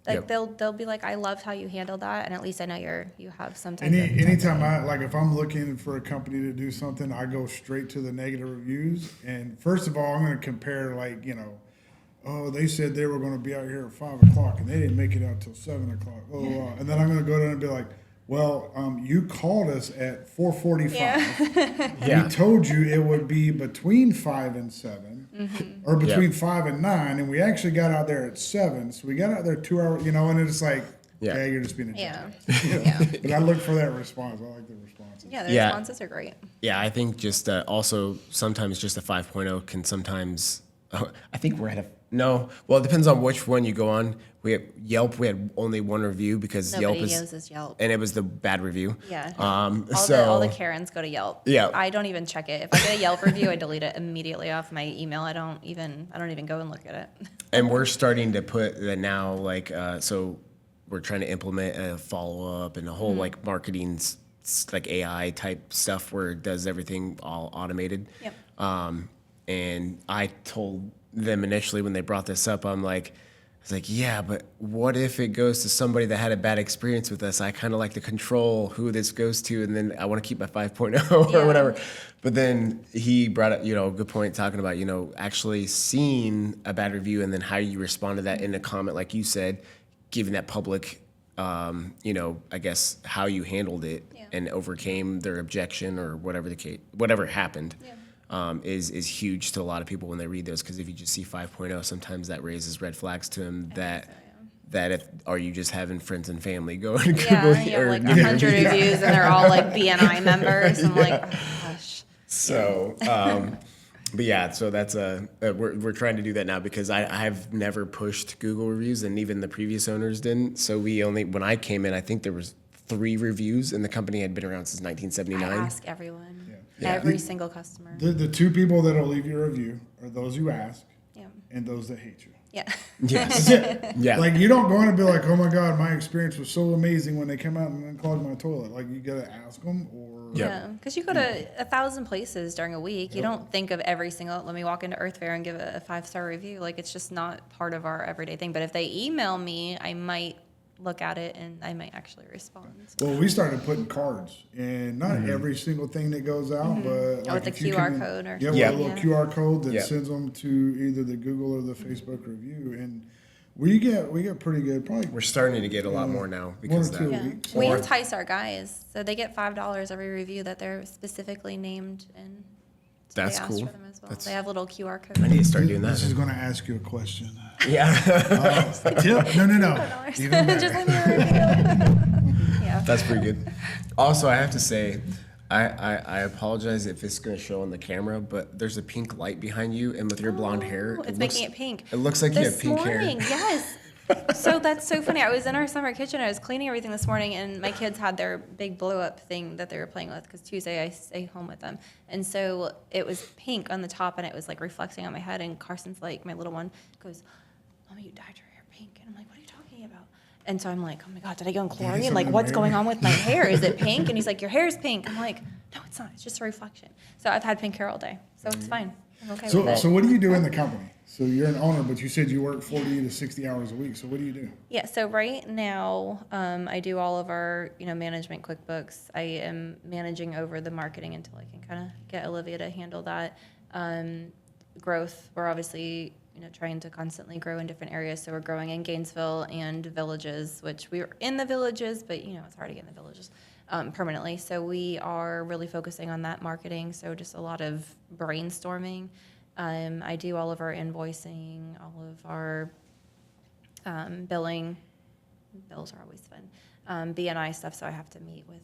Like they'll be like, I loved how you handled that, and at least I know you have some type of anytime if I'm looking for a company to do something, I go straight to the negative reviews. And first of all, I'm going to compare oh, they said they were going to be out here at 5 o'clock and they didn't make it out till 7 o'clock. Blah, blah, blah. And then I'm going to go down and be like, well, you called us at 4:45. Yeah. We told you it would be between 5 and 7, or between 5 and 9, and we actually got out there at 7. So we got out there 2 hours, and it's like, okay, you're just being a jackass. But I look for that response. I like the responses. Yeah, the responses are great. Yeah, I think just also sometimes just a 5.0 can sometimes. I think we're at no. Well, it depends on which one you go on. We had Yelp. We had only one review because Nobody uses Yelp, and it was the bad review. Yeah. All the Karens go to Yelp. Yeah. I don't even check it. If I get a Yelp review, I delete it immediately off my email. I don't even go and look at it. And we're starting to put that now, so we're trying to implement a follow up and a whole marketing like AI type stuff where it does everything all automated. Yep. And I told them initially when they brought this up, I was like, yeah, but what if it goes to somebody that had a bad experience with us? I kind of like to control who this goes to, and then I want to keep my 5.0 or whatever. But then he brought up, a good point talking about, actually seeing a bad review and then how you respond to that in a comment, like you said, giving that public, I guess how you handled it and overcame their objection or whatever the case, whatever happened. Yeah. Is huge to a lot of people when they read those, because if you just see 5.0, sometimes that raises red flags to them that if are you just having friends and family go and Google you have like 100 reviews and they're all like BNI members. I'm like, oh gosh. So, but yeah, so that's we're trying to do that now because I've never pushed Google reviews, and even the previous owners didn't. So when I came in, I think there was 3 reviews, and the company had been around since 1979. I ask everyone. Every single customer. The 2 people that'll leave you a review are those who ask and those that hate you. Yeah. Yes. Yeah. Like, you don't go in and be like, oh my God, my experience was so amazing when they come out and unclogged my toilet. Like, you got to ask them or. Yeah. Because you go to 1,000 places during a week. You don't think of every single, let me walk into Earth Fair and give a 5-star review. Like, it's just not part of our everyday thing. But if they email me, I might look at it and I might actually respond. Well, we started putting cards, and not every single thing that goes out, but With the QR code or with a little QR code that sends them to either the Google or the Facebook review, and we get pretty good. Probably we're starting to get a lot more now because of that. Yeah. We entice our guys, so they get $5 every review that they're specifically named, and so That's they ask cool. for them as well. They have little QR I codes. need to start doing that. This is going to ask you a question. Yeah. Tip? No. Even better. Just let me review. Yeah. That's pretty good. Also, I have to say, I apologize if it's going to show on the camera, but there's a pink light behind you, and with your blonde hair, It's making it pink. It looks like you have pink hair. Yes. So that's so funny. I was in our summer kitchen. I was cleaning everything this morning, and my kids had their big blow-up thing that they were playing with because Tuesday I stay home with them. And so it was pink on the top, and it was like reflecting on my head. And Carson's like, my little one goes, "Mommy, you dyed your hair pink." And I'm like, "What are you talking about?" And so I'm like, "Oh my God, did I go in chlorine? Like, what's going on with my hair? Is it pink?" And he's like, "Your hair's pink." I'm like, "No, it's not. It's just a reflection." So I've had pink hair all day, so it's fine. I'm okay with it. So what do you do in the company? So you're an owner, but you said you work 40 to 60 hours a week. So what do you do? Yeah, so right now, I do all of our, management QuickBooks. I am managing over the marketing until I can kind of get Olivia to handle that. Growth, we're obviously, trying to constantly grow in different areas. So we're growing in Gainesville and Villages, which we were in the Villages, but, it's hard to get in the Villages permanently. So we are really focusing on that marketing. So just a lot of brainstorming. I do all of our invoicing, all of our billing. Bills are always fun. BNI stuff, so I have to meet with,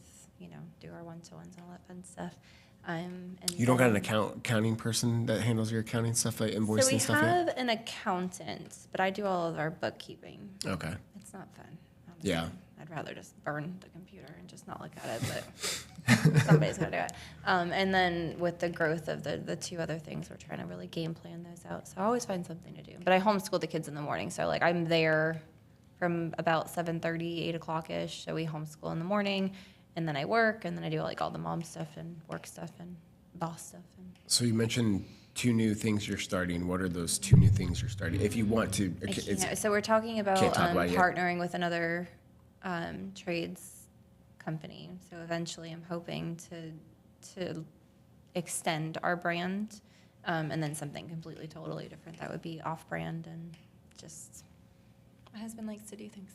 do our one-to-ones and all that fun stuff. And you don't got an accounting person that handles your accounting stuff, like invoicing and stuff? So we have an accountant, but I do all of our bookkeeping. Okay. It's not fun. Honestly. Yeah. I'd rather just burn the computer and just not look at it, but somebody's got to do it. And then with the growth of the two other things, we're trying to really game plan those out. So I always find something to do. But I homeschool the kids in the morning, so like I'm there from about 7:30, 8 o'clock-ish. So we homeschool in the morning, and then I work, and then I do like all the mom stuff and work stuff and boss stuff. So you mentioned 2 new things you're starting. What are those 2 new things you're starting? If you want to. So we're talking about it yet. partnering with another trades company. So eventually I'm hoping to extend our brand, and then something completely, totally different. That would be off-brand, and just my husband likes to do things.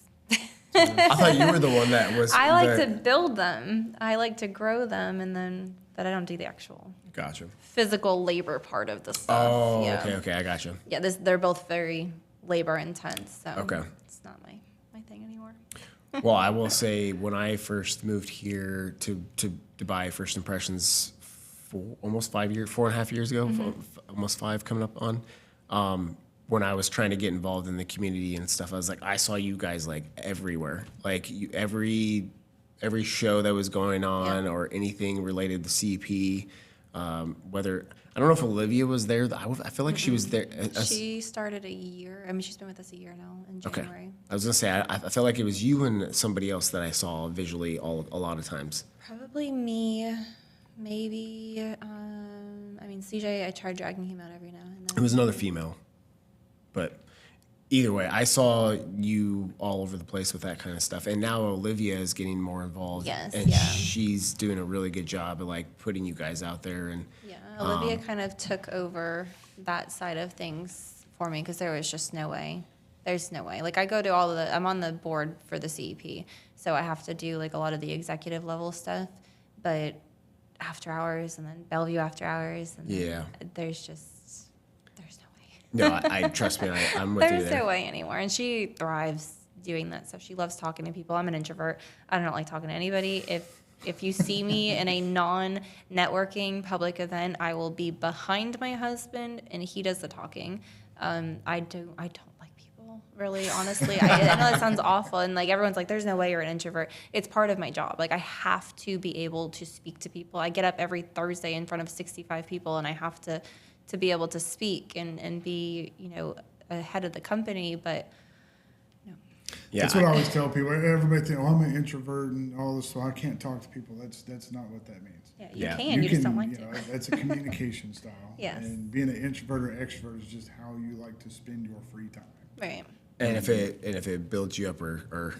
I thought you were the one that was. I like to build them. I like to grow them, but I don't do the actual Gotcha. physical labor part of the stuff. Oh, yeah. okay, I gotcha. Yeah, they're both very labor intense, so Okay. it's not my thing anymore. Well, I will say when I first moved here to Dubai, first impressions, almost 4.5 years ago, almost 5 coming up on. When I was trying to get involved in the community and stuff, I was like, I saw you guys like everywhere, like every show that was going on or anything related to CP. Whether I don't know if Olivia was there. I feel like she was there. She started a year. I mean, she's been with us a year now in January. Okay. I was gonna say I felt like it was you and somebody else that I saw visually a lot of times. Probably me, maybe. CJ. I tried dragging him out every now and then. It was another female, but either way, I saw you all over the place with that kind of stuff. And now Olivia is getting more involved. Yes, and yeah. she's doing a really good job of like putting you guys out there. And yeah, Olivia kind of took over that side of things for me because there was just no way. There's no way. Like I go to I'm on the board for the CEP, so I have to do like a lot of the executive level stuff, but after hours and then Bellevue after hours. And there's no way. No, I trust me. I'm with you there. There's no way anymore. And she thrives doing that stuff. She loves talking to people. I'm an introvert. I don't like talking to anybody. If you see me in a non-networking public event, I will be behind my husband, and he does the talking. I don't like people, really, honestly. I know that sounds awful, and like everyone's like, "There's no way you're an introvert." It's part of my job. Like I have to be able to speak to people. I get up every Thursday in front of 65 people, and I have to be able to speak and be, ahead of the company, but no. Yeah, that's what I always tell people. Everybody thinks, I'm an introvert and all this, so I can't talk to people. That's not what that means. Yeah, you just don't like to. That's a communication style. Yes. And being an introvert or extrovert is just how you like to spend your free time. Right. And if it builds you up or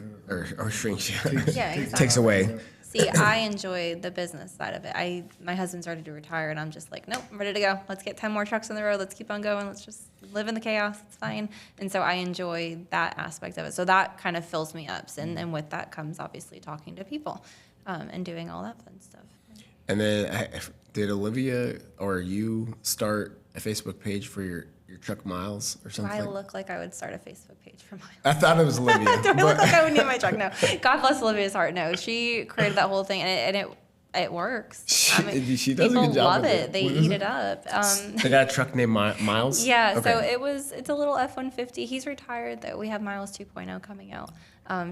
shrinks you, Yeah, exactly. takes away. See, I enjoy the business side of it. My husband's ready to retire, and I'm just like, nope, I'm ready to go. Let's get 10 more trucks on the road. Let's keep on going. Let's just live in the chaos. It's fine. And so I enjoy that aspect of it. So that kind of fills me up. And with that comes obviously talking to people and doing all that fun stuff. And then did Olivia or you start a Facebook page for your truck miles or Do something? I look like I would start a Facebook page for Miles? I thought it was Olivia. Do I look like I would need my truck? No. God bless Olivia's heart. No, she created that whole thing, and it works. She does a people good job love with it. They eat it up. They got a truck named Miles? Yeah, Okay. so it's a little F-150. He's retired, though. We have Miles 2.0 coming out.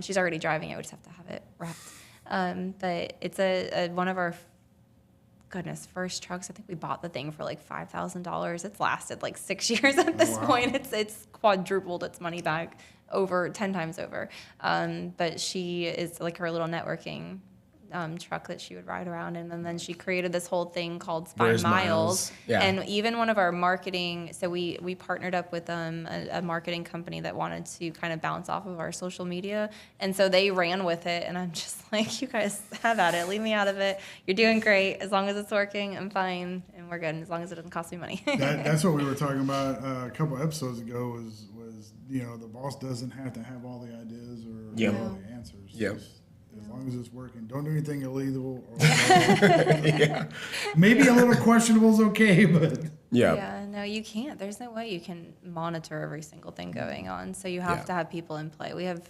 She's already driving it. We just have to have it wrapped. But it's one of our first trucks. I think we bought the thing for like $5,000. It's lasted like 6 years at this point. It's quadrupled its money back 10 times over. But she is like her little networking truck that she would ride around in, and then she created this whole thing called Spy Miles. Yeah. And even one of our marketing, so we partnered up with a marketing company that wanted to kind of bounce off of our social media, and so they ran with it, and I'm just like, you guys have at it, leave me out of it. You're doing great. As long as it's working, I'm fine, and we're good, as long as it doesn't cost me money. That's what we were talking about a couple episodes ago was the boss doesn't have to have all the ideas or all the answers. Yep. As long as it's working, don't do anything illegal. Maybe a little questionable is okay, but Yeah, no, you can't. There's no way you can monitor every single thing going on. So you have to have people in play. We have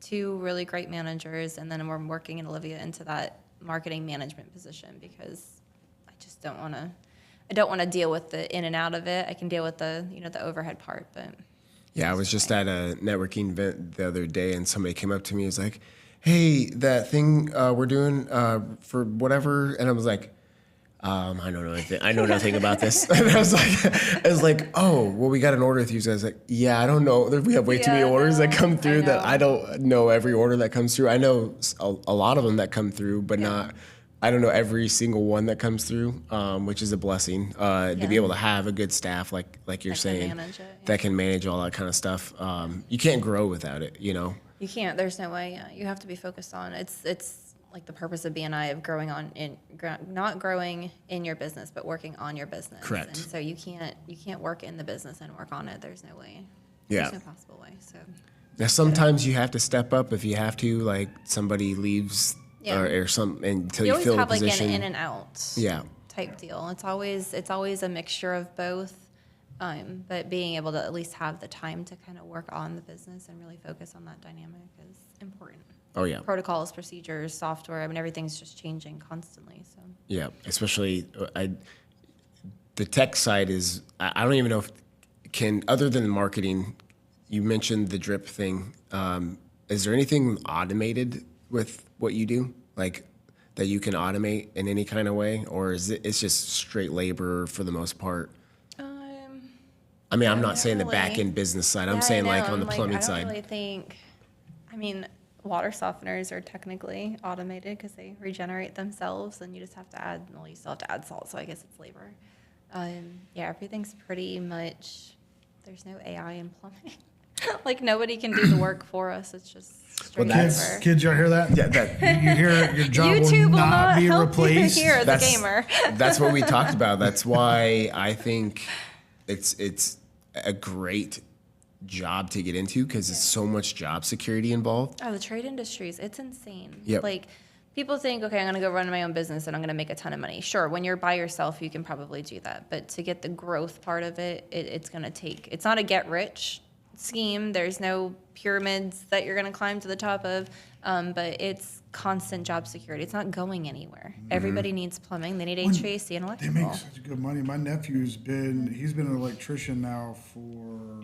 2 really great managers, and then we're working Olivia into that marketing management position because I just don't want to. I don't want to deal with the in and out of it. I can deal with the the overhead part, but. Yeah, I was just at a networking event the other day, and somebody came up to me and was like, hey, that thing we're doing for whatever, and I was like, I don't know anything. I know nothing about this. And I was like, oh, well, we got an order with you. So I was like, yeah, I don't know. We have way too many orders that come through that I don't know every order that comes through. I know a lot of them that come through, but I don't know every single one that comes through, which is a blessing to be able to have a good staff like you're saying that can manage all that kind of stuff. You can't grow without it, You can't. There's no way. Yeah. You have to be focused on it's like the purpose of BNI of not growing in your business, but working on your business. Correct. And so you can't work in the business and work on it. There's no way. Yeah. There's no possible way. So. Now sometimes you have to step up if you have to, like somebody leaves or something until you fill the position. You always have like an in and out. Yeah. Type deal. It's always a mixture of both. But being able to at least have the time to kind of work on the business and really focus on that dynamic is important. Oh, yeah. Protocols, procedures, software, everything's just changing constantly. So. Yeah, especially the tech side is, I don't even know if other than marketing, you mentioned the drip thing. Is there anything automated with what you do? Like that you can automate in any kind of way? Or it's just straight labor for the most part? I mean, I'm not saying the back end business side. I'm saying like on the plumbing side. I don't really think. I mean, water softeners are technically automated because they regenerate themselves, and you just have to add. Well, you still have to add salt, so I guess it's labor. Everything's pretty much. There's no AI in plumbing. Like nobody can do the work for us. It's just straight labor. Kids, y'all hear that? Yeah, you hear your job YouTube will not be help replaced. You here as a gamer. That's what we talked about. That's why I think it's a great job to get into because there's so much job security involved. Oh, the trade industries, it's insane. Yep. Like people think, okay, I'm going to go run my own business and I'm going to make a ton of money. Sure, when you're by yourself, you can probably do that. But to get the growth part of it, it's going to take, it's not a get rich scheme. There's no pyramids that you're going to climb to the top of, but it's constant job security. It's not going anywhere. Mm-hmm. Everybody needs plumbing. They need HVAC and electrical. They make such good money. My nephew's he's been an electrician now for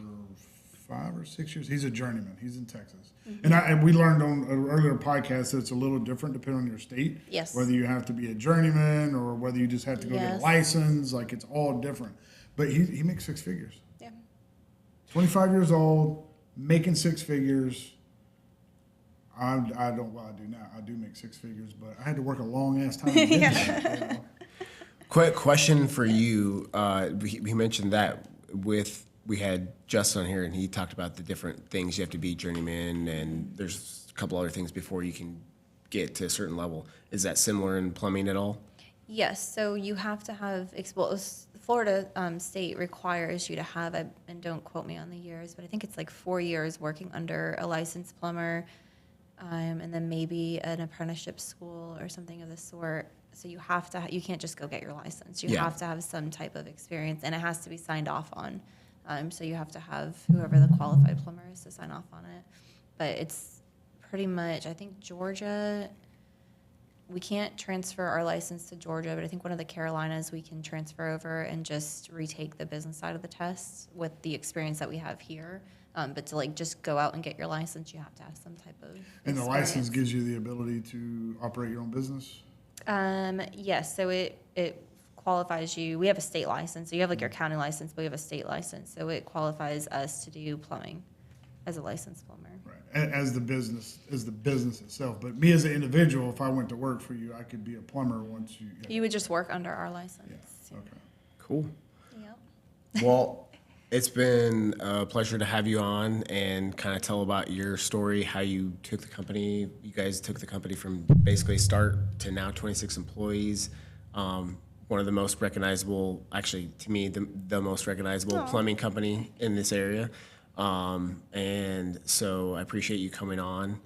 5 or 6 years. He's a journeyman. He's in Texas. Mm-hmm. And we learned on an earlier podcast that it's a little different depending on your state. Yes. Whether you have to be a journeyman or whether you just have to go get a license. Like it's all different. But he makes 6 figures. Yeah. 25 years old, making 6 figures. I do now. I do make 6 figures, but I had to work a long ass time to get that. Quick question for you. He mentioned that with we had Justin on here, and he talked about the different things you have to be journeyman, and there's a couple other things before you can get to a certain level. Is that similar in plumbing at all? Yes. So you have to have, Florida state requires you to have, and don't quote me on the years, but I think it's like 4 years working under a licensed plumber, and then maybe an apprenticeship school or something of the sort. So you have to, you can't just go get your license. You have to have some type of experience, and it has to be signed off on. So you have to have whoever the qualified plumber is to sign off on it. But it's pretty much, I think Georgia, we can't transfer our license to Georgia, but I think one of the Carolinas we can transfer over and just retake the business side of the test with the experience that we have here. But to like just go out and get your license, you have to have some type of And the experience. license gives you the ability to operate your own business? Yes, so it qualifies you. We have a state license, so you have like your county license, but we have a state license, so it qualifies us to do plumbing as a licensed plumber. Right, as the business itself. But me as an individual, if I went to work for you, I could be a plumber once you. You would just work under our license. Yeah. Okay. Cool. Yep. Well, it's been a pleasure to have you on and kind of tell about your story, how you took the company. You guys took the company from basically start to now 26 employees. One of the most recognizable, actually to me, the most recognizable plumbing company in this area. And so I appreciate you coming on.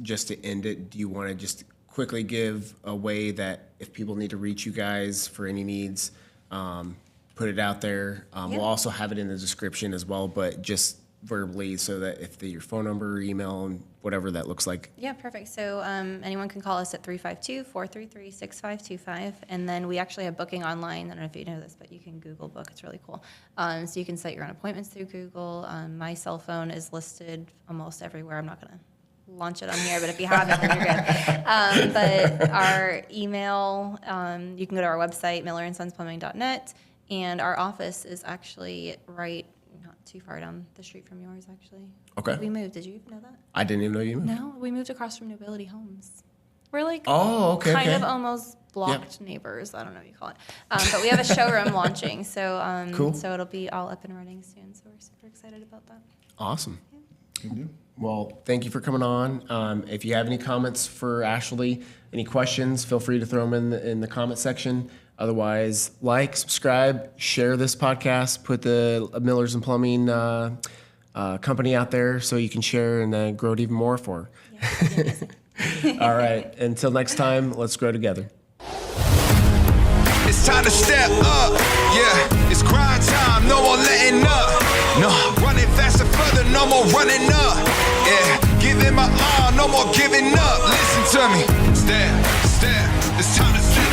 Just to end it, do you want to just quickly give a way that if people need to reach you guys for any needs, put it out there. We'll also have it in the description as well, but just verbally so that if your phone number, email, and whatever that looks like. Yeah, perfect. So anyone can call us at 352-433-6525. And then we actually have booking online. I don't know if you know this, but you can Google book. It's really cool. So you can set your own appointments through Google. My cell phone is listed almost everywhere. I'm not going to launch it on here, but if you have it, then you're good. But our email, you can go to our website, millerandsonsplumbing.net. And our office is actually not too far down the street from yours, actually. Okay. We moved. Did you even know that? I didn't even know you moved. No, we moved across from Nobility Homes. We're like kind of almost blocked neighbors. I don't know what you call it. But we have a showroom launching, so cool. So it'll be all up and running soon. So we're super excited about that. Awesome. Yeah. Good deal. Well, thank you for coming on. If you have any comments for Ashley, any questions, feel free to throw them in the comment section. Otherwise, like, subscribe, share this podcast, put the Millers and Plumbing company out there so you can share and grow it even more for her. Yeah. All right. Until next time, let's grow together. It's time to step up. Yeah, it's grind time. No more letting up. No, running faster, further. No more running up. Yeah, giving my all. No more giving up. Listen to me. Step. It's time to step.